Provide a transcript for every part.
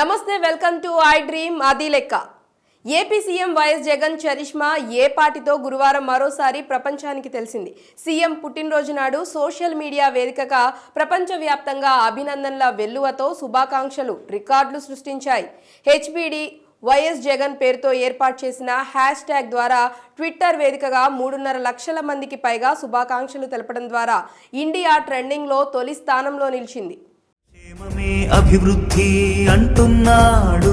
నమస్తే, welcome to I dream. అది లెక్క. AP CM YS Jagan charisma ఏ పార్టీతో గురువారం మరోసారి ప్రపంచానికి తెలిసింది. సీఎం పుట్టినరోజు నాడు సోషల్ మీడియా వేదికగా ప్రపంచవ్యాప్తంగా అభినందనల వెల్లువతో శుభాకాంక్షలు రికార్డులు సృష్టించాయి. హెచ్బిడి వైఎస్ జగన్ పేరుతో ఏర్పాటు చేసిన హ్యాష్ ట్యాగ్ ద్వారా ట్విట్టర్ వేదికగా 3.5 లక్షల మందికి పైగా శుభాకాంక్షలు తెలపడం ద్వారా ఇండియా ట్రెండింగ్లో తొలి స్థానంలో నిలిచింది. అభివృద్ధి అంటున్నాడు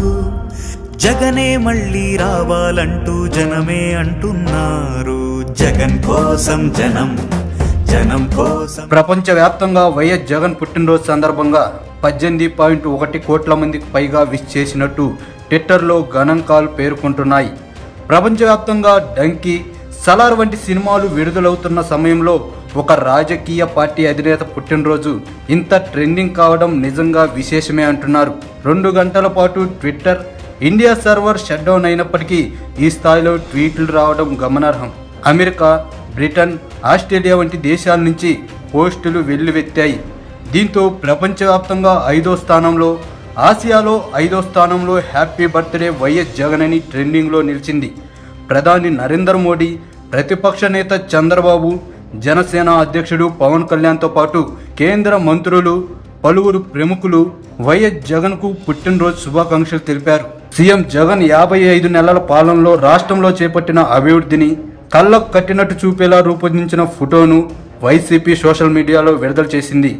జగనే, మళ్ళీ రావాలంటూ జనమే అంటున్నారు. జగన్ కోసం జనం, జనం కోసం. ప్రపంచవ్యాప్తంగా వైఎస్ జగన్ పుట్టినరోజు సందర్భంగా 18.1 కోట్ల మందికి పైగా విష్ చేసినట్టు ట్విట్టర్లో గణాంకాలు పేర్కొంటున్నాయి. ప్రపంచవ్యాప్తంగా డంకీ, సలార్ వంటి సినిమాలు విడుదలవుతున్న సమయంలో ఒక రాజకీయ పార్టీ అధినేత పుట్టినరోజు ఇంత ట్రెండింగ్ కావడం నిజంగా విశేషమే అంటున్నారు. 2 గంటల పాటు Twitter India server shut down అయినప్పటికీ ఈ స్థాయిలో ట్వీట్లు రావడం గమనార్హం. అమెరికా, బ్రిటన్, ఆస్ట్రేలియా వంటి దేశాల నుంచి పోస్టులు వెల్లువెత్తాయి. దీంతో ప్రపంచవ్యాప్తంగా 5వ స్థానంలో, ఆసియాలో 5వ స్థానంలో హ్యాపీ బర్త్డే వైఎస్ జగన్ అని ట్రెండింగ్లో నిలిచింది. ప్రధాని నరేంద్ర మోడీ, ప్రతిపక్ష నేత చంద్రబాబు, జనసేన అధ్యక్షుడు పవన్ కళ్యాణ్తో పాటు కేంద్ర మంత్రులు, పలువురు ప్రముఖులు వైఎస్ జగన్కు పుట్టినరోజు శుభాకాంక్షలు తెలిపారు. సీఎం జగన్ 55 నెలల పాలనలో రాష్ట్రంలో చేపట్టిన అభివృద్ధిని కళ్ళకు కట్టినట్టు చూపేలా రూపొందించిన ఫోటోను వైసీపీ సోషల్ మీడియాలో విడుదల చేసింది.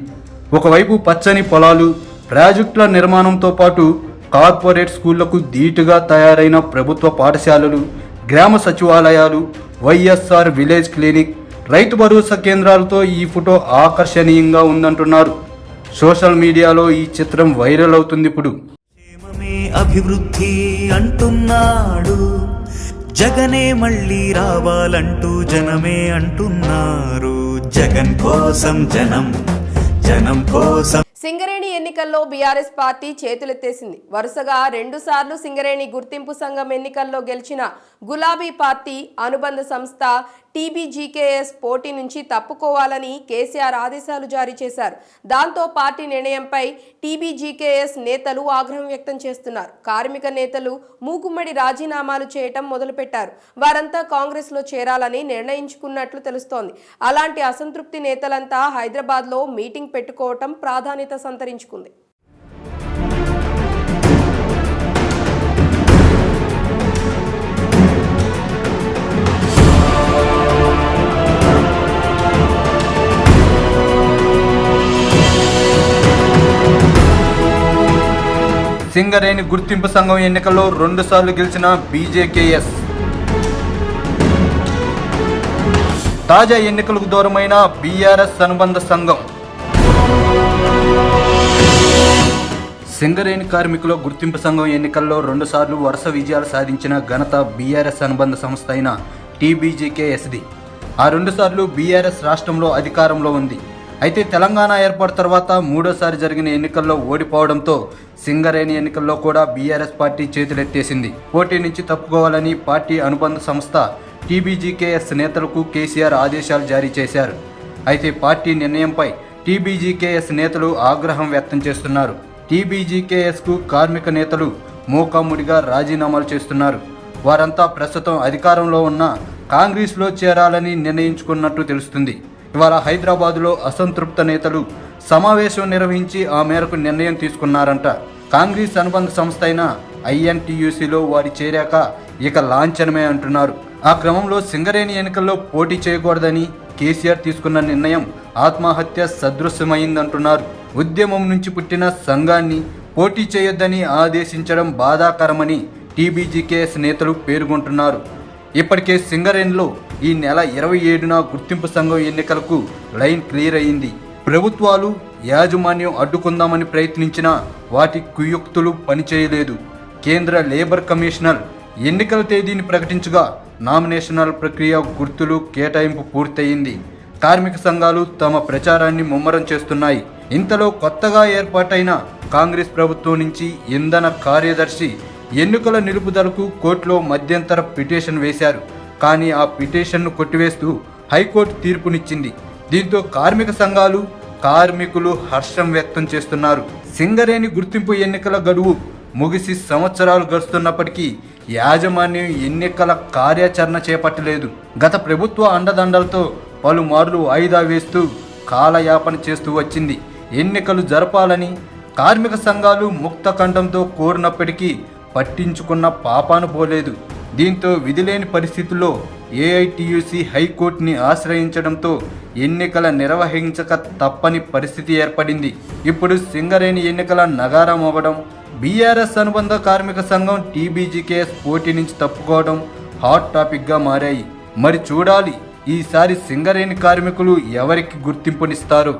ఒకవైపు పచ్చని పొలాలు, ప్రాజెక్టుల నిర్మాణంతో పాటు కార్పొరేట్ స్కూళ్లకు ధీటుగా తయారైన ప్రభుత్వ పాఠశాలలు, గ్రామ సచివాలయాలు, YSR village clinic, Rythu Bharosa కేంద్రాలతో ఈ ఫోటో ఆకర్షణీయంగా ఉందంటున్నారు. సోషల్ మీడియాలో ఈ చిత్రం వైరల్ అవుతుంది. ఇప్పుడు అభివృద్ధి అంటున్నాడు జగనే, మళ్ళీ రావాలంటూ జనమే అంటున్నారు. జగన్ కోసం జనం, జనం కోసం. సింగరేణి ఎన్నికల్లో బీఆర్ఎస్ పార్టీ చేతులెత్తేసింది. వరుసగా 2 సార్లు సింగరేణి గుర్తింపు సంఘం ఎన్నికల్లో గెలిచిన గులాబీ పార్టీ అనుబంధ సంస్థ టీబీజీకేఎస్ పోటీ నుంచి తప్పుకోవాలని కేసీఆర్ ఆదేశాలు జారీ చేశారు. దాంతో పార్టీ నిర్ణయంపై టీబీజీకేఎస్ నేతలు ఆగ్రహం వ్యక్తం చేస్తున్నారు. కార్మిక నేతలు మూకుమ్మడి రాజీనామాలు చేయటం మొదలుపెట్టారు. వారంతా కాంగ్రెస్లో చేరాలని నిర్ణయించుకున్నట్లు తెలుస్తోంది. అలాంటి అసంతృప్తి నేతలంతా హైదరాబాద్లో మీటింగ్ పెట్టుకోవటం ప్రాధాన్యత సంతరించుకుంది. సింగరేణి గుర్తింపు సంఘం ఎన్నికల్లో 2 సార్లు గెలిచిన బీజేకేఎస్ తాజా ఎన్నికలకు దూరమైన బీఆర్ఎస్ అనుబంధ సంఘం. సింగరేణి కార్మికుల గుర్తింపు సంఘం ఎన్నికల్లో 2 సార్లు వరుస విజయాలు సాధించిన ఘనత బీఆర్ఎస్ అనుబంధ సంస్థ అయిన టీబీజీకేఎస్ది. ఆ 2 సార్లు బీఆర్ఎస్ రాష్ట్రంలో అధికారంలో ఉంది. అయితే తెలంగాణ ఏర్పాటు తర్వాత 3వసారి జరిగిన ఎన్నికల్లో ఓడిపోవడంతో సింగరేణి ఎన్నికల్లో కూడా బీఆర్ఎస్ పార్టీ చేతులెత్తేసింది. పోటీ నుంచి తప్పుకోవాలని పార్టీ అనుబంధ సంస్థ టీబీజీకేఎస్ నేతలకు కేసీఆర్ ఆదేశాలు జారీ చేశారు. అయితే పార్టీ నిర్ణయంపై టీబీజీకేఎస్ నేతలు ఆగ్రహం వ్యక్తం చేస్తున్నారు. టీబీజీకేఎస్కు కార్మిక నేతలు మూకాముడిగా రాజీనామాలు చేస్తున్నారు. వారంతా ప్రస్తుతం అధికారంలో ఉన్న కాంగ్రెస్లో చేరాలని నిర్ణయించుకున్నట్టు తెలుస్తుంది. ఇవాళ హైదరాబాదులో అసంతృప్త నేతలు సమావేశం నిర్వహించి ఆ మేరకు నిర్ణయం తీసుకున్నారంట. కాంగ్రెస్ అనుబంధ సంస్థ అయిన ఐఎన్టీయూసీలో వారి చేరాక ఇక లాంఛనమే అంటున్నారు. ఆ క్రమంలో సింగరేణి ఎన్నికల్లో పోటీ చేయకూడదని కేసీఆర్ తీసుకున్న నిర్ణయం ఆత్మహత్య సదృశ్యమైందంటున్నారు. ఉద్యమం నుంచి పుట్టిన సంఘాన్ని పోటీ చేయొద్దని ఆదేశించడం బాధాకరమని టీబీజీకేఎస్ నేతలు పేర్కొంటున్నారు. ఇప్పటికే సింగరేణిలో ఈ నెల 27న గుర్తింపు సంఘం ఎన్నికలకు లైన్ క్లియర్ అయింది. ప్రభుత్వాలు, యాజమాన్యం అడ్డుకుందామని ప్రయత్నించినా వాటి కుయుక్తులు పనిచేయలేదు. కేంద్ర లేబర్ కమిషనర్ ఎన్నికల తేదీని ప్రకటించగా నామినేషనల్ ప్రక్రియ గుర్తులు కేటాయింపు పూర్తయింది. కార్మిక సంఘాలు తమ ప్రచారాన్ని ముమ్మరం చేస్తున్నాయి. ఇంతలో కొత్తగా ఏర్పాటైన కాంగ్రెస్ ప్రభుత్వం నుంచి ఇంధన కార్యదర్శి ఎన్నికల నిలుపుదలకు కోర్టులో మధ్యంతర పిటిషన్ వేశారు. కానీ ఆ పిటిషన్ను కొట్టివేస్తూ హైకోర్టు తీర్పునిచ్చింది. దీంతో కార్మిక సంఘాలు, కార్మికులు హర్షం వ్యక్తం చేస్తున్నారు. సింగరేణి గుర్తింపు ఎన్నికల గడువు ముగిసి సంవత్సరాలు గడుస్తున్నప్పటికీ యాజమాన్యం ఎన్నికల కార్యాచరణ చేపట్టలేదు. గత ప్రభుత్వ అండదండలతో పలుమార్లు వాయిదా వేస్తూ కాలయాపన చేస్తూ వచ్చింది. ఎన్నికలు జరపాలని కార్మిక సంఘాలు ముక్త కంఠంతో కోరినప్పటికీ పట్టించుకున్న పాపాను పోలేదు. దీంతో విధిలేని పరిస్థితుల్లో ఏఐటియుసి హైకోర్టుని ఆశ్రయించడంతో ఎన్నికల నిర్వహించక తప్పని పరిస్థితి ఏర్పడింది. ఇప్పుడు సింగరేణి ఎన్నికల నగారం అవ్వడం, బీఆర్ఎస్ అనుబంధ కార్మిక సంఘం టీబీజీకేఎస్ పోటీ నుంచి తప్పుకోవడం హాట్ టాపిక్గా మారాయి. మరి చూడాలి ఈసారి సింగరేణి కార్మికులు ఎవరికి గుర్తింపునిస్తారు.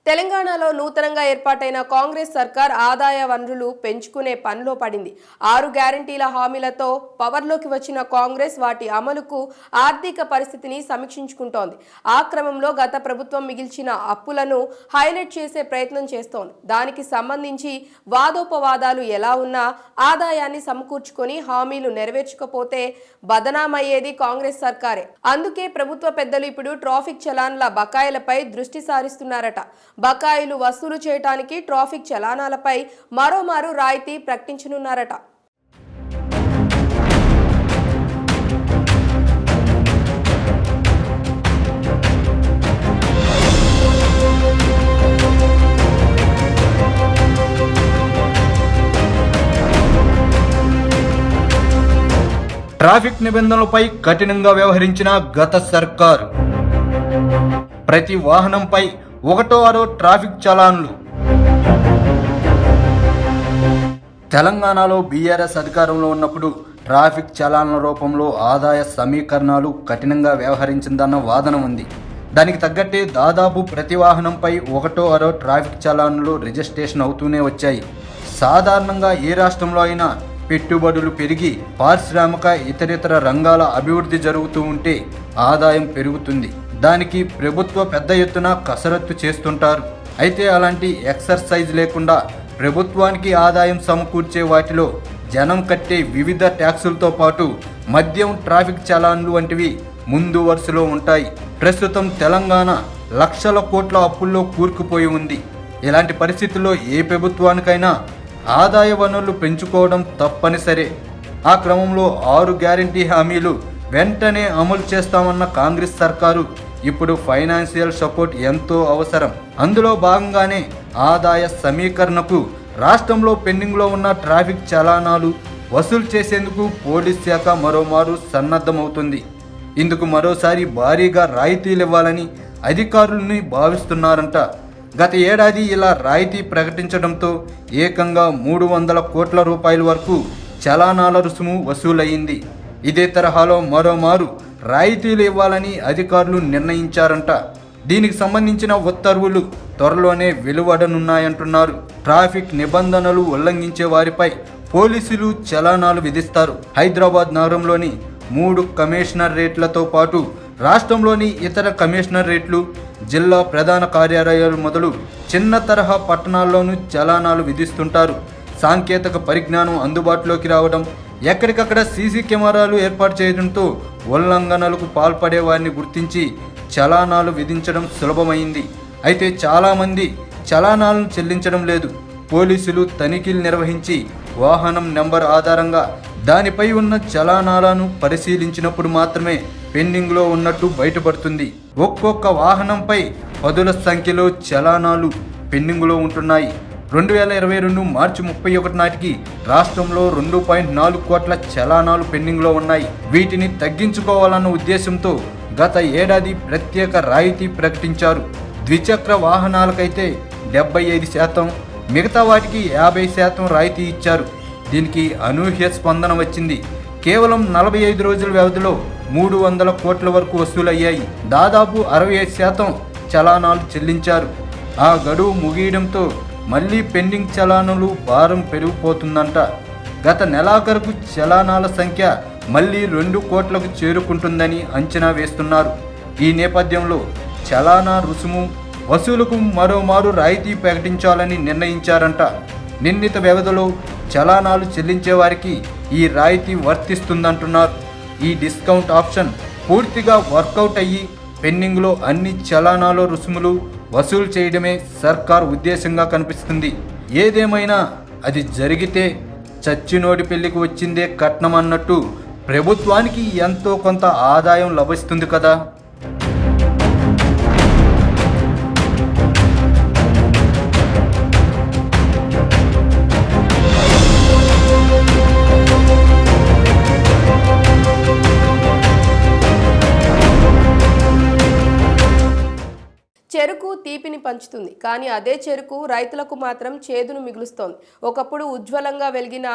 తెలంగాణలో నూతనంగా ఏర్పాటైన కాంగ్రెస్ సర్కార్ ఆదాయ వనరులు పెంచుకునే పనిలో పడింది. 6 గ్యారంటీల హామీలతో పవర్లోకి వచ్చిన కాంగ్రెస్ వాటి అమలుకు ఆర్థిక పరిస్థితిని సమీక్షించుకుంటోంది. ఆ క్రమంలో గత ప్రభుత్వం మిగిల్చిన అప్పులను హైలైట్ చేసే ప్రయత్నం చేస్తోంది. దానికి సంబంధించి వాదోపవాదాలు ఎలా ఉన్నా ఆదాయాన్ని సమకూర్చుకొని హామీలు నెరవేర్చకపోతే బదనామయ్యేది కాంగ్రెస్ సర్కారే. అందుకే ప్రభుత్వ పెద్దలు ఇప్పుడు ట్రాఫిక్ చలాన్ల బకాయిలపై దృష్టి సారిస్తున్నారట. బకాయిలు వసూలు చేయడానికి ట్రాఫిక్ చలానాలపై మరోమారు రాయితీ ప్రకటించనున్నారట. ట్రాఫిక్ నిబంధనలపై కఠినంగా వ్యవహరించిన గత సర్కారు ప్రతి వాహనంపై 1/6 ట్రాఫిక్ చలాన్లు. తెలంగాణలో బీఆర్ఎస్ అధికారంలో ఉన్నప్పుడు ట్రాఫిక్ చలాన్ల రూపంలో ఆదాయ సమీకరణాలు కఠినంగా వ్యవహరించిందన్న వాదన ఉంది. దానికి తగ్గట్టే దాదాపు ప్రతి వాహనంపై 1/6 ట్రాఫిక్ చలాన్లు రిజిస్ట్రేషన్ అవుతూనే వచ్చాయి. సాధారణంగా ఏ రాష్ట్రంలో అయినా పెట్టుబడులు పెరిగి పారిశ్రామిక ఇతరితర రంగాల అభివృద్ధి జరుగుతూ ఉంటే ఆదాయం పెరుగుతుంది. దానికి ప్రభుత్వ పెద్ద ఎత్తున కసరత్తు చేస్తుంటారు. అయితే అలాంటి ఎక్సర్సైజ్ లేకుండా ప్రభుత్వానికి ఆదాయం సమకూర్చే వాటిలో జనం కట్టే వివిధ ట్యాక్సులతో పాటు మద్యం, ట్రాఫిక్ చలాన్లు వంటివి ముందు వరుసలో ఉంటాయి. ప్రస్తుతం తెలంగాణ లక్షల కోట్ల అప్పుల్లో కూరుకుపోయి ఉంది. ఇలాంటి పరిస్థితుల్లో ఏ ప్రభుత్వానికైనా ఆదాయ వనరులు పెంచుకోవడం తప్పనిసరే. ఆ క్రమంలో 6 గ్యారంటీ హామీలు వెంటనే అమలు చేస్తామన్న కాంగ్రెస్ సర్కారు ఇప్పుడు ఫైనాన్షియల్ సపోర్ట్ ఎంతో అవసరం. అందులో భాగంగానే ఆదాయ సమీకరణకు రాష్ట్రంలో పెండింగ్లో ఉన్న ట్రాఫిక్ చలానాలు వసూలు చేసేందుకు పోలీస్ శాఖ మరోమారు సన్నద్ధమవుతుంది. ఇందుకు మరోసారి భారీగా రాయితీలు ఇవ్వాలని అధికారులని భావిస్తున్నారంట. గత ఏడాది ఇలా రాయితీ ప్రకటించడంతో ఏకంగా 300 కోట్ల రూపాయల వరకు చలానాల రుసుము వసూలయ్యింది. ఇదే తరహాలో మరోమారు రాయితీలు ఇవ్వాలని అధికారులు నిర్ణయించారంట. దీనికి సంబంధించిన ఉత్తర్వులు త్వరలోనే వెలువడనున్నాయంటున్నారు. ట్రాఫిక్ నిబంధనలు ఉల్లంఘించే వారిపై పోలీసులు చలానాలు విధిస్తారు. హైదరాబాద్ నగరంలోని 3 కమిషనరేట్లతో పాటు రాష్ట్రంలోని ఇతర కమిషనరేట్లు, జిల్లా ప్రధాన కార్యాలయాలు మొదలు చిన్న తరహా పట్టణాల్లోనూ చలానాలు విధిస్తుంటారు. సాంకేతిక పరిజ్ఞానం అందుబాటులోకి రావడం, ఎక్కడికక్కడ సీసీ కెమెరాలు ఏర్పాటు చేయడంతో ఉల్లంఘనలకు పాల్పడే వారిని గుర్తించి చలానాలు విధించడం సులభమైంది. అయితే చాలామంది చలానాలను చెల్లించడం లేదు. పోలీసులు తనిఖీలు నిర్వహించి వాహనం నెంబర్ ఆధారంగా దానిపై ఉన్న చలానాలను పరిశీలించినప్పుడు మాత్రమే పెండింగ్లో ఉన్నట్టు బయటపడుతుంది. ఒక్కొక్క వాహనంపై 10ల సంఖ్యలో చలానాలు పెండింగ్లో ఉంటున్నాయి. 2022 మార్చి 31 నాటికి రాష్ట్రంలో 2.4 కోట్ల చలానాలు పెండింగ్లో ఉన్నాయి. వీటిని తగ్గించుకోవాలన్న ఉద్దేశంతో గత ఏడాది ప్రత్యేక రాయితీ ప్రకటించారు. ద్విచక్ర వాహనాలకైతే 75%, మిగతా వాటికి 50% రాయితీ ఇచ్చారు. దీనికి అనూహ్య స్పందన వచ్చింది. కేవలం 45 రోజుల వ్యవధిలో 300 కోట్ల వరకు వసూలయ్యాయి. దాదాపు 65% చలానాలు చెల్లించారు. ఆ గడువు ముగియడంతో మళ్లీ పెండింగ్ చలానాలు భారం పెరిగిపోతుందంట. గత నెలాఖరుకు చలానాల సంఖ్య మళ్లీ 2 కోట్లకు చేరుకుంటుందని అంచనా వేస్తున్నారు. ఈ నేపథ్యంలో చలానా రుసుము వసూలుకు మరోమారు రాయితీ ప్రకటించాలని నిర్ణయించారంట. నిర్ణీత వ్యవధిలో చలానాలు చెల్లించే వారికి ఈ రాయితీ వర్తిస్తుందంటున్నారు. ఈ డిస్కౌంట్ ఆప్షన్ పూర్తిగా వర్కౌట్ అయ్యి పెండింగ్లో అన్ని చలానాలు రుసుములు వసూలు చేయడమే సర్కార్ ఉద్దేశంగా కనిపిస్తుంది. ఏదేమైనా అది జరిగితే చచ్చినోడి పెళ్లికి వచ్చిందే కట్నం అన్నట్టు ప్రభుత్వానికి ఎంతో కొంత ఆదాయం లభిస్తుంది కదా. చెరుకు తీపిని పంచుతుంది, కానీ అదే చెరుకు రైతులకు మాత్రం చేదును మిగులుస్తోంది. ఒకప్పుడు ఉజ్వలంగా వెలిగిన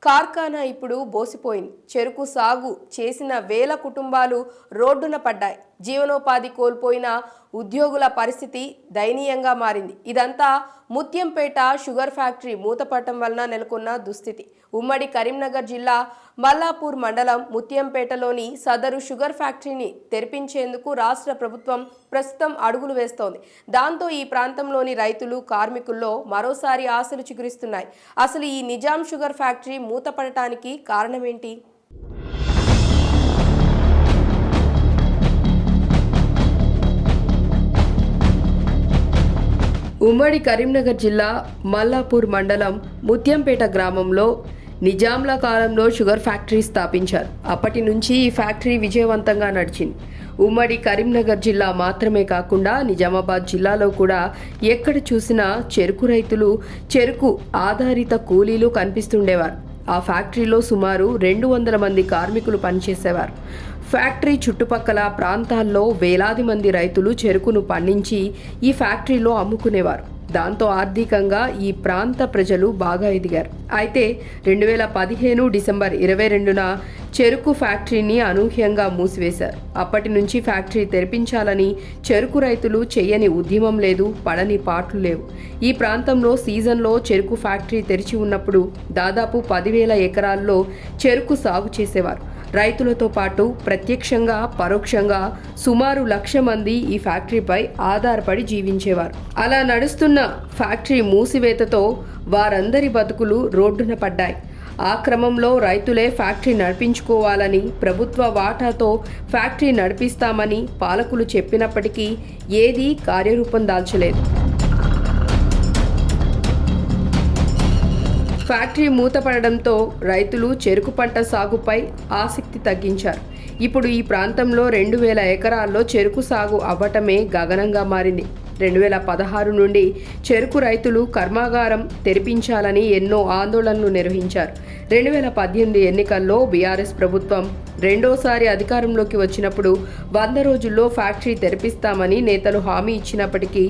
కార్ఖానా ఇప్పుడు బోసిపోయింది. చెరుకు సాగు చేసిన వేల కుటుంబాలు రోడ్డున పడ్డాయి. జీవనోపాధి కోల్పోయిన ఉద్యోగుల పరిస్థితి దయనీయంగా మారింది. ఇదంతా ముత్యంపేట షుగర్ ఫ్యాక్టరీ మూతపడటం వలన నెలకొన్న దుస్థితి. ఉమ్మడి కరీంనగర్ జిల్లా మల్లాపూర్ మండలం ముత్యంపేటలోని సదరు షుగర్ ఫ్యాక్టరీని తెరిపించేందుకు రాష్ట్ర ప్రభుత్వం ప్రస్తుతం అడుగులు వేస్తోంది. దాంతో ఈ ప్రాంతంలోని రైతులు, కార్మికుల్లో మరోసారి ఆశలు చిగురిస్తున్నాయి. అసలు ఈ నిజాం షుగర్ ఫ్యాక్టరీ మూతపడటానికి కారణమేంటి? ఉమ్మడి కరీంనగర్ జిల్లా మల్లాపూర్ మండలం ముత్యంపేట గ్రామంలో నిజాంల కాలంలో షుగర్ ఫ్యాక్టరీ స్థాపించారు. అప్పటి నుంచి ఈ ఫ్యాక్టరీ విజయవంతంగా నడిచింది. ఉమ్మడి కరీంనగర్ జిల్లా మాత్రమే కాకుండా నిజామాబాద్ జిల్లాలో కూడా ఎక్కడ చూసినా చెరుకు రైతులు, చెరుకు ఆధారిత కూలీలు కనిపిస్తుండేవారు. ఆ ఫ్యాక్టరీలో సుమారు 200 మంది కార్మికులు పనిచేసేవారు. ఫ్యాక్టరీ చుట్టుపక్కల ప్రాంతాల్లో వేలాది మంది రైతులు చెరుకును పండించి ఈ ఫ్యాక్టరీలో అమ్ముకునేవారు. దాంతో ఆర్థికంగా ఈ ప్రాంత ప్రజలు బాగా ఎదిగారు. అయితే 2015 డిసెంబర్ 22న చెరుకు ఫ్యాక్టరీని అనూహ్యంగా మూసివేశారు. అప్పటి నుంచి ఫ్యాక్టరీ తెరిపించాలని చెరుకు రైతులు చెయ్యని ఉద్యమం లేదు, పడని పాట్లు లేవు. ఈ ప్రాంతంలో సీజన్లో చెరుకు ఫ్యాక్టరీ తెరిచి ఉన్నప్పుడు దాదాపు 10,000 ఎకరాల్లో చెరుకు సాగు చేసేవారు. రైతులతో పాటు ప్రత్యక్షంగా, పరోక్షంగా సుమారు 1,00,000 మంది ఈ ఫ్యాక్టరీపై ఆధారపడి జీవించేవారు. అలా నడుస్తున్న ఫ్యాక్టరీ మూసివేతతో వారందరి బతుకులు రోడ్డున పడ్డాయి. ఆ క్రమంలో రైతులే ఫ్యాక్టరీ నడిపించుకోవాలని, ప్రభుత్వ వాటాతో ఫ్యాక్టరీ నడిపిస్తామని పాలకులు చెప్పినప్పటికీ ఏదీ కార్యరూపం దాల్చలేదు. ఫ్యాక్టరీ మూతపడడంతో రైతులు చెరుకు పంట సాగుపై ఆసక్తి తగ్గించారు. ఇప్పుడు ఈ ప్రాంతంలో 2,000 ఎకరాల్లో చెరుకు సాగు అవ్వటమే గగనంగా మారింది. 2016 నుండి చెరుకు రైతులు కర్మాగారం తెరిపించాలని ఎన్నో ఆందోళనలు నిర్వహించారు. 2018 ఎన్నికల్లో బీఆర్ఎస్ ప్రభుత్వం రెండోసారి అధికారంలోకి వచ్చినప్పుడు 100 రోజుల్లో ఫ్యాక్టరీ తెరిపిస్తామని నేతలు హామీ ఇచ్చినప్పటికీ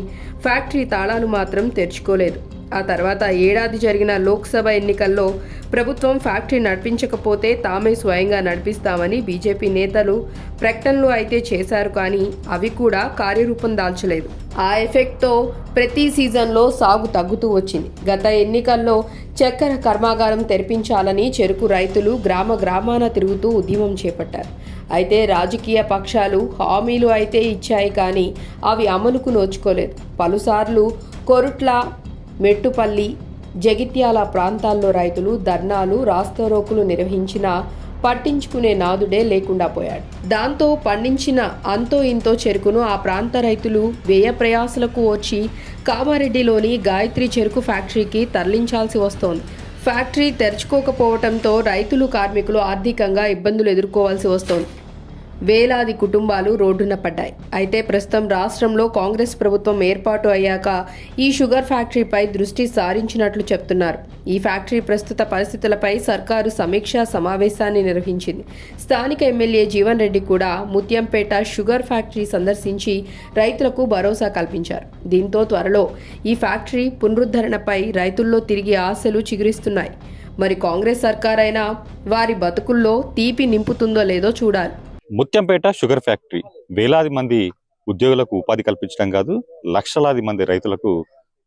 ఫ్యాక్టరీ తాళాలు మాత్రం తెరుచుకోలేదు. ఆ తర్వాత ఏడాది జరిగిన లోక్సభ ఎన్నికల్లో ప్రభుత్వం ఫ్యాక్టరీ నడిపించకపోతే తామే స్వయంగా నడిపిస్తామని బీజేపీ నేతలు ప్రకటనలు అయితే చేశారు, కానీ అవి కూడా కార్యరూపం దాల్చలేదు. ఆ ఎఫెక్ట్తో ప్రతి సీజన్లో సాగు తగ్గుతూ వచ్చింది. గత ఎన్నికల్లో చక్కెర కర్మాగారం తెరిపించాలని చెరుకు రైతులు గ్రామాన తిరుగుతూ ఉద్యమం చేపట్టారు. అయితే రాజకీయ పక్షాలు హామీలు అయితే ఇచ్చాయి, కానీ అవి అమలుకు నోచుకోలేదు. పలుసార్లు కొరుట్ల, మెట్టుపల్లి, జగిత్యాల ప్రాంతాల్లో రైతులు ధర్నాలు, రాస్తారోకులు నిర్వహించినా పట్టించుకునే నాదుడే లేకుండా పోయాడు. దాంతో పండించిన అంతో ఇంతో చెరుకును ఆ ప్రాంత రైతులు వ్యయ ప్రయాసలకు వచ్చి కామారెడ్డిలోని గాయత్రి చెరుకు ఫ్యాక్టరీకి తరలించాల్సి వస్తోంది. ఫ్యాక్టరీ తెరుచుకోకపోవడంతో రైతులు, కార్మికులు ఆర్థికంగా ఇబ్బందులు ఎదుర్కోవాల్సి వస్తోంది. వేలాది కుటుంబాలు రోడ్డున పడ్డాయి. అయితే ప్రస్తుతం రాష్ట్రంలో కాంగ్రెస్ ప్రభుత్వం ఏర్పాటు అయ్యాక ఈ షుగర్ ఫ్యాక్టరీపై దృష్టి సారించినట్లు చెప్తున్నారు. ఈ ఫ్యాక్టరీ ప్రస్తుత పరిస్థితులపై సర్కారు సమీక్షా సమావేశాన్ని నిర్వహించింది. స్థానిక ఎమ్మెల్యే జీవన్ రెడ్డి కూడా ముత్యంపేట షుగర్ ఫ్యాక్టరీ సందర్శించి రైతులకు భరోసా కల్పించారు. దీంతో త్వరలో ఈ ఫ్యాక్టరీ పునరుద్ధరణపై రైతుల్లో తిరిగి ఆశలు చిగురిస్తున్నాయి. మరి కాంగ్రెస్ సర్కారైనా వారి బతుకుల్లో తీపి నింపుతుందో లేదో చూడాలి. ముత్యంపేట షుగర్ ఫ్యాక్టరీ వేలాది మంది ఉద్యోగులకు ఉపాధి కల్పించడం కాదు, లక్షలాది మంది రైతులకు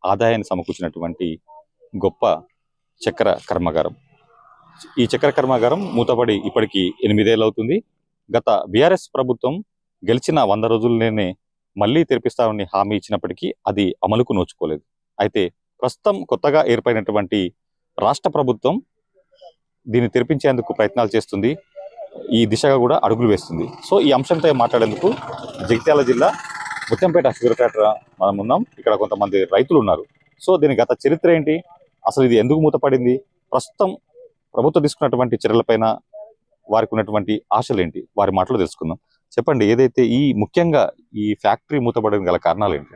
ఆదాయాన్ని సమకూర్చినటువంటి గొప్ప చక్కెర కర్మాగారం. ఈ చక్కెర కర్మాగారం మూతపడి ఇప్పటికి 8 ఏళ్ళు అవుతుంది. గత బీఆర్ఎస్ ప్రభుత్వం గెలిచిన 100 రోజుల్లోనే మళ్లీ తెరిపిస్తామని హామీ ఇచ్చినప్పటికీ అది అమలుకు నోచుకోలేదు. అయితే ప్రస్తుతం కొత్తగా ఏర్పడినటువంటి రాష్ట్ర ప్రభుత్వం దీన్ని తెరిపించేందుకు ప్రయత్నాలు చేస్తుంది. ఈ దిశగా కూడా అడుగులు వేస్తుంది. సో ఈ అంశంతో మాట్లాడేందుకు జగిత్యాల జిల్లా ముత్యంపేట షుగర్ ఫ్యాక్టరీ మనం ఉన్నాం. ఇక్కడ కొంతమంది రైతులు ఉన్నారు. సో దీని గత చరిత్ర ఏంటి, అసలు ఇది ఎందుకు మూతపడింది, ప్రస్తుతం ప్రభుత్వం తీసుకున్నటువంటి చర్యలపైన వారికి ఉన్నటువంటి ఆశలు ఏంటి, వారి మాటలు తెలుసుకుందాం. చెప్పండి, ఏదైతే ముఖ్యంగా ఈ ఫ్యాక్టరీ మూతపడడానికి గల కారణాలు ఏంటి?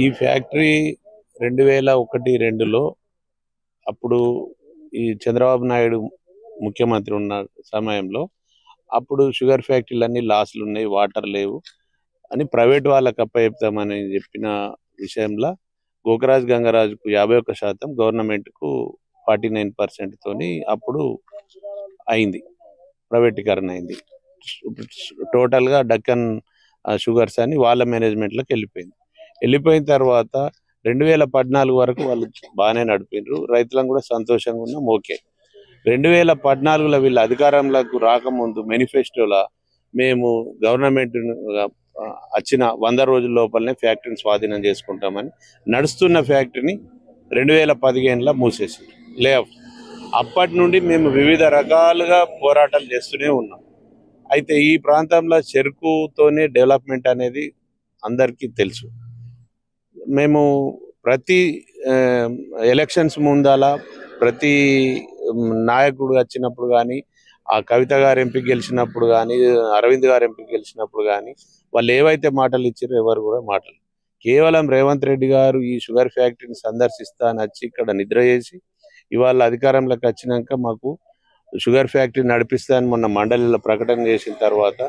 ఈ ఫ్యాక్టరీ 2001-2లో అప్పుడు ఈ చంద్రబాబు నాయుడు ముఖ్యమంత్రి ఉన్న సమయంలో అప్పుడు షుగర్ ఫ్యాక్టరీలన్నీ లాస్లు ఉన్నాయి, వాటర్ లేవు అని ప్రైవేట్ వాళ్ళకి అప్పచెప్తామని చెప్పిన విషయంలో గోకరాజ్ గంగరాజుకు 51%, గవర్నమెంట్కు 49% తోని అప్పుడు అయింది, ప్రైవేటీకరణ అయింది. టోటల్గా డక్కన్ షుగర్స్ అని వాళ్ళ మేనేజ్మెంట్లోకి వెళ్ళిపోయిన తర్వాత 2014 వరకు వాళ్ళు బాగానే నడిపినారు. రైతులను కూడా సంతోషంగా ఉన్నాం. ఓకే, 2014లో వీళ్ళ అధికారంలోకి రాకముందు మేనిఫెస్టోలో మేము గవర్నమెంట్ వచ్చిన 100 రోజుల లోపలనే ఫ్యాక్టరీని స్వాధీనం చేసుకుంటామని, నడుస్తున్న ఫ్యాక్టరీని 2015లో మూసేసారు, లే ఆఫ్. అప్పటి నుండి మేము వివిధ రకాలుగా పోరాటాలు చేస్తూనే ఉన్నాం. అయితే ఈ ప్రాంతంలో చెరుకుతోనే డెవలప్మెంట్ అనేది అందరికీ తెలుసు. మేము ప్రతి ఎలక్షన్స్ ముందల ప్రతి నాయకుడు వచ్చినప్పుడు కానీ, ఆ కవిత గారు ఎంపీ గెలిచినప్పుడు కానీ, అరవింద్ గారు ఎంపీ గెలిచినప్పుడు కానీ వాళ్ళు ఏవైతే మాటలు ఇచ్చారో ఎవరు కూడా మాటలు. కేవలం రేవంత్ రెడ్డి గారు ఈ షుగర్ ఫ్యాక్టరీని సందర్శిస్తా అని వచ్చి ఇక్కడ నిద్ర చేసి ఇవాళ అధికారంలోకి వచ్చినాక మాకు షుగర్ ఫ్యాక్టరీ నడిపిస్తానని మొన్న మండలిలో ప్రకటన చేసిన తర్వాత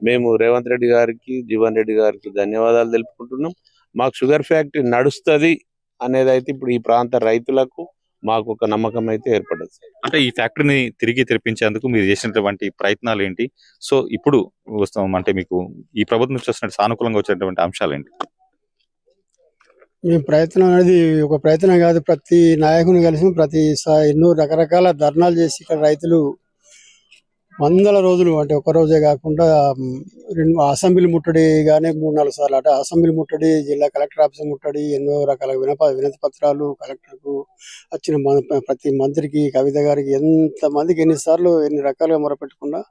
మేము రేవంత్ రెడ్డి గారికి, జీవన్ రెడ్డి గారికి ధన్యవాదాలు తెలుపుకుంటున్నాం. మాకు షుగర్ ఫ్యాక్టరీ నడుస్తుంది అనేది అయితే ఇప్పుడు ఈ ప్రాంత రైతులకు మాకు ఒక నమ్మకం అయితే ఏర్పడదు. అంటే ఈ ఫ్యాక్టరీని తిరిగి తెరిపించేందుకు మీరు చేసినటువంటి ప్రయత్నాలు ఏంటి? సో ఇప్పుడు వస్తాం అంటే మీకు ఈ ప్రభుత్వం నుంచి వస్తున్న సానుకూలంగా వచ్చేటువంటి అంశాలు ఏంటి? ఈ ప్రయత్నం అనేది ఒక ప్రయత్నం కాదు, ప్రతి నాయకుని కలిసి ఎన్నో రకరకాల ధర్నాలు చేసి ఇక్కడ రైతులు వందల రోజులు, అంటే ఒక రోజే కాకుండా అసెంబ్లీ ముట్టడి కానీ 3-4 సార్లు, అంటే అసెంబ్లీ ముట్టడి, జిల్లా కలెక్టర్ ఆఫీస్ ముట్టడి, ఎన్నో రకాల వినతి పత్రాలు కలెక్టర్కు వచ్చిన ప్రతి మంత్రికి, కవిత గారికి, ఎంతమందికి ఎన్నిసార్లు ఎన్ని రకాలుగా మొరపెట్టుకున్నా,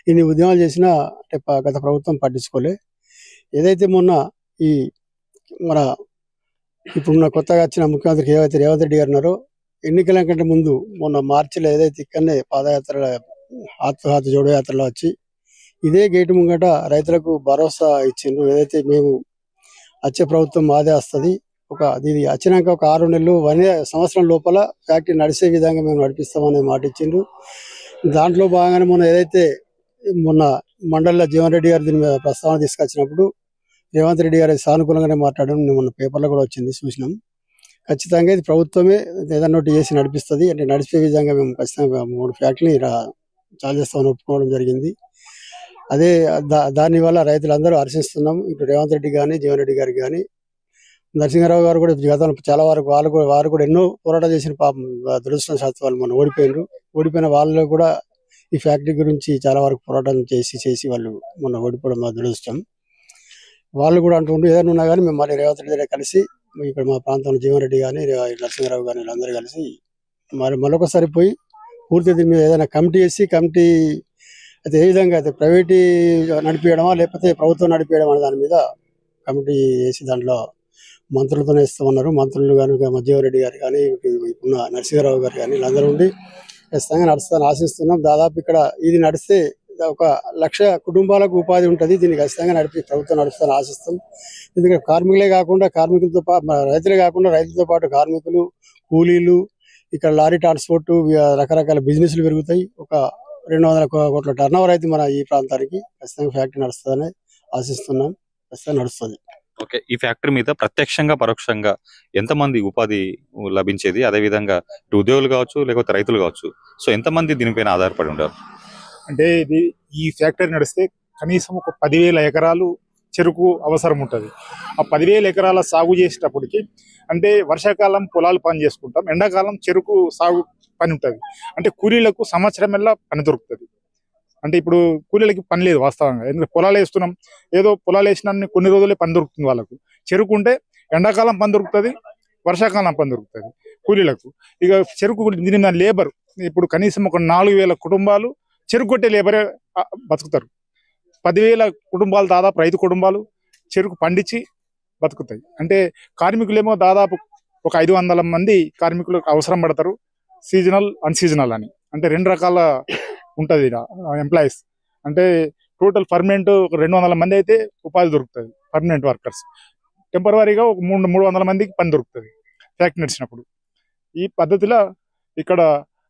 ఎన్ని ఉద్యమాలు చేసినా అంటే గత ప్రభుత్వం పట్టించుకోలే. ఏదైతే మొన్న మన ఇప్పుడున్న కొత్తగా వచ్చిన ముఖ్యమంత్రి ఏవైతే రేవంత్ రెడ్డి గారు ఉన్నారో, ఎన్నికల కంటే ముందు మొన్న మార్చిలో ఏదైతే ఇక్కడనే పాదయాత్ర, హాత్ జోడో యాత్రలో వచ్చి ఇదే గేటు ముంగట రైతులకు భరోసా ఇచ్చిండ్రు. ఏదైతే మేము వచ్చే ప్రభుత్వం మాదే వస్తుంది, ఇది వచ్చినాక ఒక 6 నెలలు 1 సంవత్సరం లోపల ఫ్యాక్టరీ నడిచే విధంగా మేము నడిపిస్తామనే మాట ఇచ్చిండ్రు. దాంట్లో భాగంగానే మొన్న మండలిలో జీవన్ రెడ్డి గారు దీని మీద ప్రస్తావన తీసుకొచ్చినప్పుడు రేవంత్ రెడ్డి గారు సానుకూలంగానే మాట్లాడడం మొన్న పేపర్లో కూడా వచ్చింది, చూసినాం. ఖచ్చితంగా ఇది ప్రభుత్వమే ఏదన్నా ఒకటి చేసి నడిపిస్తుంది, అంటే నడిపే విధంగా మేము ఖచ్చితంగా 3 ఫ్యాక్టరీని చాలు చేస్తామని ఒప్పుకోవడం జరిగింది. అదే దానివల్ల రైతులందరూ హర్షిస్తున్నాం. ఇప్పుడు రేవంత్ రెడ్డి కానీ, జీవన్ రెడ్డి గారికి కానీ, నరసింహారావు గారు కూడా గతంలో చాలా వరకు వారు కూడా ఎన్నో పోరాటాలు చేసిన పాపం దురదృష్టవశాత్తు వాళ్ళు మొన్న ఓడిపోయిన వాళ్ళు కూడా ఈ ఫ్యాక్టరీ గురించి చాలా వరకు పోరాటం చేసి వాళ్ళు మొన్న ఓడిపోవడం మా దురదృష్టం. వాళ్ళు కూడా అంటుండ్రు ఏదైనా ఉన్నా కానీ మేము మళ్ళీ రేవంత్ రెడ్డి దగ్గర కలిసి ఇక్కడ మా ప్రాంతంలో జీవన్ రెడ్డి కానీ, నరసింహారావు కానీ వీళ్ళందరూ కలిసి మరొకసారి పోయి పూర్తి దీని మీద ఏదైనా కమిటీ అయితే ఏ విధంగా అయితే ప్రైవేట్ నడిపించడమా లేకపోతే ప్రభుత్వం నడిపించడం అనే దాని మీద కమిటీ వేసి దాంట్లో మంత్రులతోనే ఇస్తామన్నారు. మంత్రులు కానీ, జీవన్ రెడ్డి గారు కానీ, ఇప్పుడున్న నరసింహారావు గారు కానీ వీళ్ళందరూ ఉండి ఖచ్చితంగా నడుస్తాను ఆశిస్తున్నాం. దాదాపు ఇక్కడ ఇది నడిస్తే 1,00,000 కుటుంబాలకు ఉపాధి ఉంటుంది. దీన్ని ఖచ్చితంగా ప్రభుత్వం నడుస్తాను ఆశిస్తాం. ఎందుకంటే కార్మికులే కాకుండా రైతులే కాకుండా రైతులతో పాటు కార్మికులు, కూలీలు, ఇక్కడ లారీ ట్రాన్స్పోర్ట్, రకరకాల బిజినెస్లు పెరుగుతాయి. ఒక 200 కోట్ల టర్న్ ఓవర్ అయితే మన ఈ ప్రాంతానికి ఖచ్చితంగా ఫ్యాక్టరీ నడుస్తుందని ఆశిస్తున్నాం. ఖచ్చితంగా నడుస్తుంది. ఓకే, ఈ ఫ్యాక్టరీ మీద ప్రత్యక్షంగా పరోక్షంగా ఎంతమంది ఉపాధి లభించేది, అదేవిధంగా ఉద్యోగులు కావచ్చు లేకపోతే రైతులు కావచ్చు, సో ఎంతమంది దీనిపైన ఆధారపడి ఉంటారు? అంటే ఈ ఫ్యాక్టరీ నడిస్తే కనీసం ఒక 10,000 ఎకరాలు చెరుకు అవసరం ఉంటుంది. ఆ 10,000 ఎకరాల సాగు చేసేటప్పటికి అంటే వర్షాకాలం పొలాలు పని చేసుకుంటాం, ఎండాకాలం చెరుకు సాగు పని ఉంటుంది. అంటే కూలీలకు సంవత్సరం వల్ల పని దొరుకుతుంది. అంటే ఇప్పుడు కూలీలకి పని లేదు వాస్తవంగా, ఎందుకంటే పొలాలు వేస్తున్నాం, ఏదో పొలాలు వేసిన కొన్ని రోజులే పని దొరుకుతుంది వాళ్ళకు. చెరుకు ఉంటే ఎండాకాలం పని దొరుకుతుంది, వర్షాకాలం పని దొరుకుతుంది కూలీలకు. ఇక చెరుకు దీని లేబర్ ఇప్పుడు కనీసం ఒక 4,000 కుటుంబాలు చెరుకు కొట్టే లేబరే బతుకుతారు. 10,000 కుటుంబాలు దాదాపు 5 కుటుంబాలు చెరుకు పండించి బతుకుతాయి. అంటే కార్మికులేమో దాదాపు ఒక 500 మంది కార్మికులు అవసరం పడతారు, సీజనల్ అన్సీజనల్ అని. అంటే 2 రకాల ఉంటుంది ఎంప్లాయీస్. అంటే టోటల్ పర్మనెంట్ 200 మంది అయితే ఉపాధి దొరుకుతుంది, పర్మనెంట్ వర్కర్స్. టెంపరవరీగా ఒక 300 మందికి పని దొరుకుతుంది ఫ్యాక్టరీ నడిచినప్పుడు. ఈ పద్ధతిలో ఇక్కడ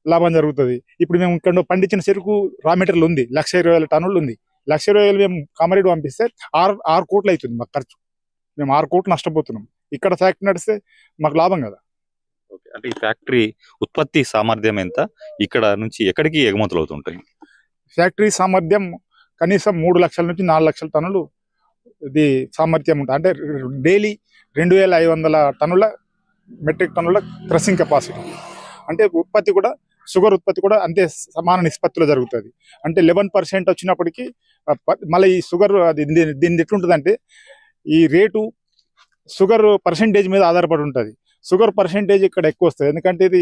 లాభం జరుగుతుంది. ఇప్పుడు మేము ఇక్కడ పండించిన చెరుకు రా మెటీరియల్ ఉంది, 1,20,000 టన్నులు ఉంది. 1,20,000 మేము కామారెడ్డి పంపిస్తే 6 కోట్లు అవుతుంది మాకు ఖర్చు. మేము 6 కోట్లు నష్టపోతున్నాం. ఇక్కడ ఫ్యాక్టరీ నడిస్తే మాకు లాభం కదా. అంటే ఈ ఫ్యాక్టరీ ఉత్పత్తి సామర్థ్యం ఎంత, ఇక్కడ నుంచి ఎక్కడికి ఎగుమతులు అవుతుంటాయి? ఫ్యాక్టరీ సామర్థ్యం కనీసం 3 లక్షల నుంచి 4 లక్షల టన్నులు ఇది సామర్థ్యం ఉంటుంది. అంటే డైలీ 2,500 టన్నుల మెట్రిక్ టన్నుల క్రషింగ్ కెపాసిటీ. అంటే ఉత్పత్తి కూడా షుగర్ ఉత్పత్తి కూడా అంతే సమాన నిష్పత్తిలో జరుగుతుంది. అంటే 11% వచ్చినప్పటికీ మళ్ళీ ఈ షుగర్ దీన్ని ఎట్లుంటుందంటే ఈ రేటు షుగర్ పర్సెంటేజ్ మీద ఆధారపడి ఉంటుంది. షుగర్ పర్సెంటేజ్ ఇక్కడ ఎక్కువ వస్తుంది, ఎందుకంటే ఇది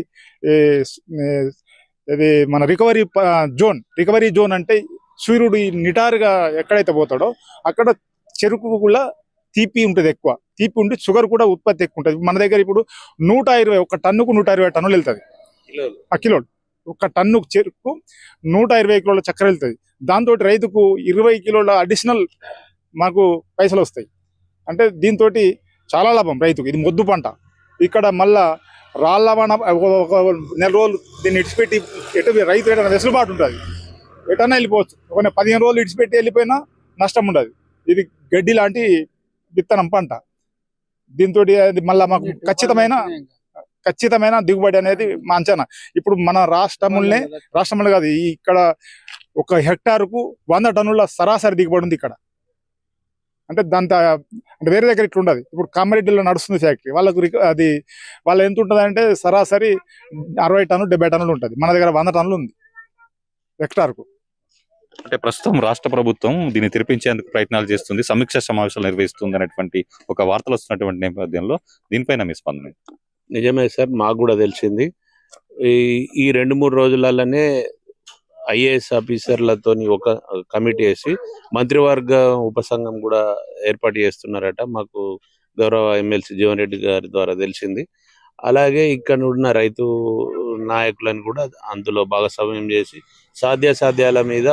మన రికవరీ జోన్ అంటే సూర్యుడు నిటారుగా ఎక్కడైతే పోతాడో అక్కడ చెరుకు కూడా తీపి ఉంటుంది, ఎక్కువ తీపి ఉండి షుగర్ కూడా ఉత్పత్తి ఎక్కువ ఉంటుంది. మన దగ్గర ఇప్పుడు 120 ఒక టన్నుకు 120 టన్నులు వెళ్తుంది. కిలోలు ఒక టన్ను చెరుకు 120 కిలోల చక్కెర వెళ్తుంది. దాంతో రైతుకు 20 కిలోల అడిషనల్ మాకు పైసలు వస్తాయి. అంటే దీంతో చాలా లాభం రైతుకు. ఇది మొద్దు పంట. ఇక్కడ మళ్ళా రాళ్ళ ఒక నెల రోజులు దీన్ని ఇడిచిపెట్టి రైతు ఎటన్నా వెసులుబాటు ఉంటుంది, ఎటన్నా వెళ్ళిపోవచ్చు. ఒక 15 రోజులు ఇడిచిపెట్టి వెళ్ళిపోయినా నష్టం ఉండదు. ఇది గడ్డి లాంటి విత్తనం పంట. దీంతో మళ్ళా మాకు ఖచ్చితమైన దిగుబడి అనేది మా అంచనా. ఇప్పుడు మన రాష్ట్రంలో కాదు, ఇక్కడ ఒక హెక్టారుకు 100 టన్నుల సరాసరి దిగుబడి ఉంది ఇక్కడ. అంటే అంటే వేరే దగ్గర ఇట్లా ఉండదు. ఇప్పుడు కామారెడ్డిలో నడుస్తుంది ఫ్యాక్టరీ, వాళ్ళకు వాళ్ళ ఎంత ఉంటుంది అంటే సరాసరి 60 టన్నులు 70 టన్నులు ఉంటుంది. మన దగ్గర 100 టన్నులు ఉంది హెక్టార్కు. అంటే ప్రస్తుతం రాష్ట్ర ప్రభుత్వం దీన్ని తెరిపించేందుకు ప్రయత్నాలు చేస్తుంది, సమీక్ష సమావేశాలు నిర్వహిస్తుంది అనేటువంటి ఒక వార్తలు వస్తున్నటువంటి నేపథ్యంలో దీనిపైన మీ స్పందన? నిజమే సార్, మాకు కూడా తెలిసింది. ఈ 2-3 రోజులలోనే IAS ఆఫీసర్లతోని ఒక కమిటీ వేసి మంత్రివర్గ ఉపసంఘం కూడా ఏర్పాటు చేస్తున్నారట. మాకు గౌరవ ఎమ్మెల్సీ జీవన్ రెడ్డి గారి ద్వారా తెలిసింది. అలాగే ఇక్కడ ఉన్న రైతు నాయకులను కూడా అందులో భాగస్వామ్యం చేసి సాధ్యాసాధ్యాల మీద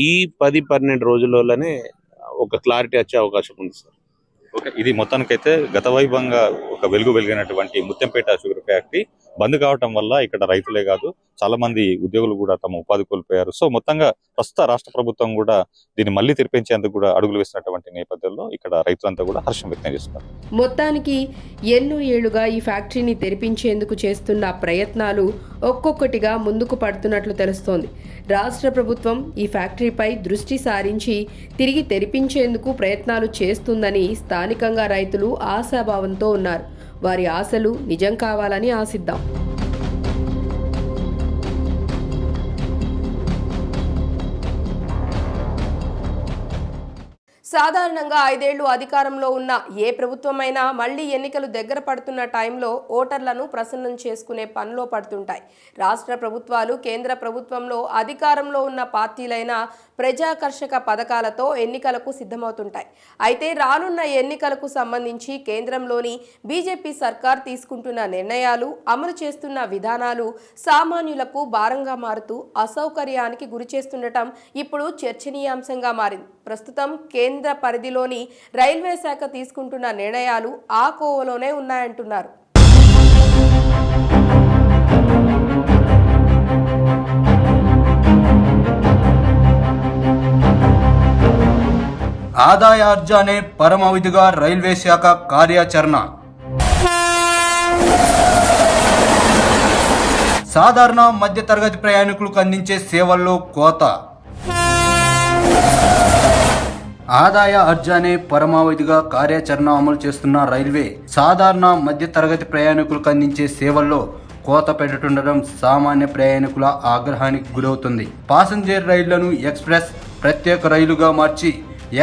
ఈ 10-12 రోజుల్లోనే ఒక క్లారిటీ వచ్చే అవకాశం ఉంది సార్. ఓకే, ఇది మొత్తానికైతే గత వైభవంగా ఒక వెలిగినటువంటి ముత్యంపేట షుగర్ ఫ్యాక్టరీ బంద్ కావటం వల్ల ఇక్కడ రైతులే కాదు చాలా మంది ఉద్యోగులు కూడా తమ ఉపాధి కోల్పోయారు. సో మొత్తంగా ప్రస్తుత రాష్ట్ర ప్రభుత్వం కూడా దీన్ని మళ్ళీ తెరిపించేందుకు కూడా అడుగులు వేసినటువంటి నేపథ్యంలో ఇక్కడ రైతులంతా కూడా హర్షం వ్యక్తం చేస్తున్నారు. మొత్తానికి ఎన్నో ఏళ్లుగా ఈ ఫ్యాక్టరీని తెరిపించేందుకు చేస్తున్న ప్రయత్నాలు ఒక్కొక్కటిగా ముందుకు పడుతున్నట్లు తెలుస్తోంది. రాష్ట్ర ప్రభుత్వం ఈ ఫ్యాక్టరీపై దృష్టి సారించి తిరిగి తెరిపించేందుకు ప్రయత్నాలు చేస్తుందని స్థానికంగా రైతులు ఆశాభావంతో ఉన్నారు. వారి ఆశలు నిజం కావాలని ఆశిద్దాం. సాధారణంగా 5 ఏళ్లు అధికారంలో ఉన్న ఏ ప్రభుత్వమైనా మళ్లీ ఎన్నికలు దగ్గర పడుతున్న టైంలో ఓటర్లను ప్రసన్నం చేసుకునే పనిలో పడుతుంటాయి. రాష్ట్ర ప్రభుత్వాలు కేంద్ర ప్రభుత్వంలో అధికారంలో ఉన్న పార్టీలైన ప్రజాకర్షక పథకాలతో ఎన్నికలకు సిద్ధమవుతుంటాయి. అయితే రానున్న ఎన్నికలకు సంబంధించి కేంద్రంలోని బీజేపీ సర్కార్ తీసుకుంటున్న నిర్ణయాలు, అమలు చేస్తున్న విధానాలు సామాన్యులకు భారంగా మారుతూ అసౌకర్యానికి గురి చేస్తుండటం ఇప్పుడు చర్చనీయాంశంగా మారింది. ప్రస్తుతం కేంద్ర పరిధిలోని రైల్వే శాఖ తీసుకుంటున్న నిర్ణయాలు ఆ కోవలోనే ఉన్నాయంటున్నారు. ఆదాయార్జనే పరమావధిగా రైల్వే శాఖ కార్యాచరణ. సాధారణ మధ్యతరగతి ప్రయాణికులకు అందించే సేవల్లో కోత. ఆదాయ అర్జనే పరమావధిగా కార్యాచరణ అమలు చేస్తున్న రైల్వే సాధారణ మధ్యతరగతి ప్రయాణికులకు అందించే సేవల్లో కోత పెడుతుండడం సామాన్య ప్రయాణికుల ఆగ్రహానికి గురవుతుంది. పాసింజర్ రైళ్లను ఎక్స్ప్రెస్, ప్రత్యేక రైలుగా మార్చి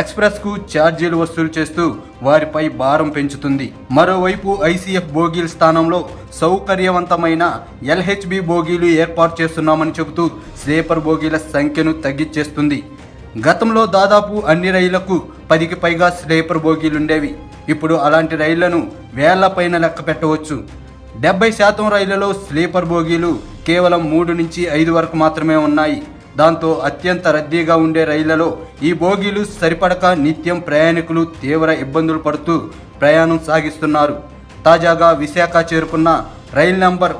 ఎక్స్ప్రెస్కు ఛార్జీలు వసూలు చేస్తూ వారిపై భారం పెంచుతుంది. మరోవైపు ఐసీఎఫ్ బోగీల స్థానంలో సౌకర్యవంతమైన ఎల్హెచ్బి బోగీలు ఏర్పాటు చేస్తున్నామని చెబుతూ స్లీపర్ బోగీల సంఖ్యను తగ్గించేస్తుంది. గతంలో దాదాపు అన్ని రైళ్లకు 10కి పైగా స్లీపర్ బోగీలుండేవి. ఇప్పుడు అలాంటి రైళ్లను వేళ్ల పైన లెక్క పెట్టవచ్చు. 70% రైళ్లలో స్లీపర్ బోగీలు కేవలం 3 నుంచి 5 వరకు మాత్రమే ఉన్నాయి. దాంతో అత్యంత రద్దీగా ఉండే రైళ్లలో ఈ బోగీలు సరిపడక నిత్యం ప్రయాణికులు తీవ్ర ఇబ్బందులు పడుతూ ప్రయాణం సాగిస్తున్నారు. తాజాగా విశాఖ చేరుకున్న రైలు నంబర్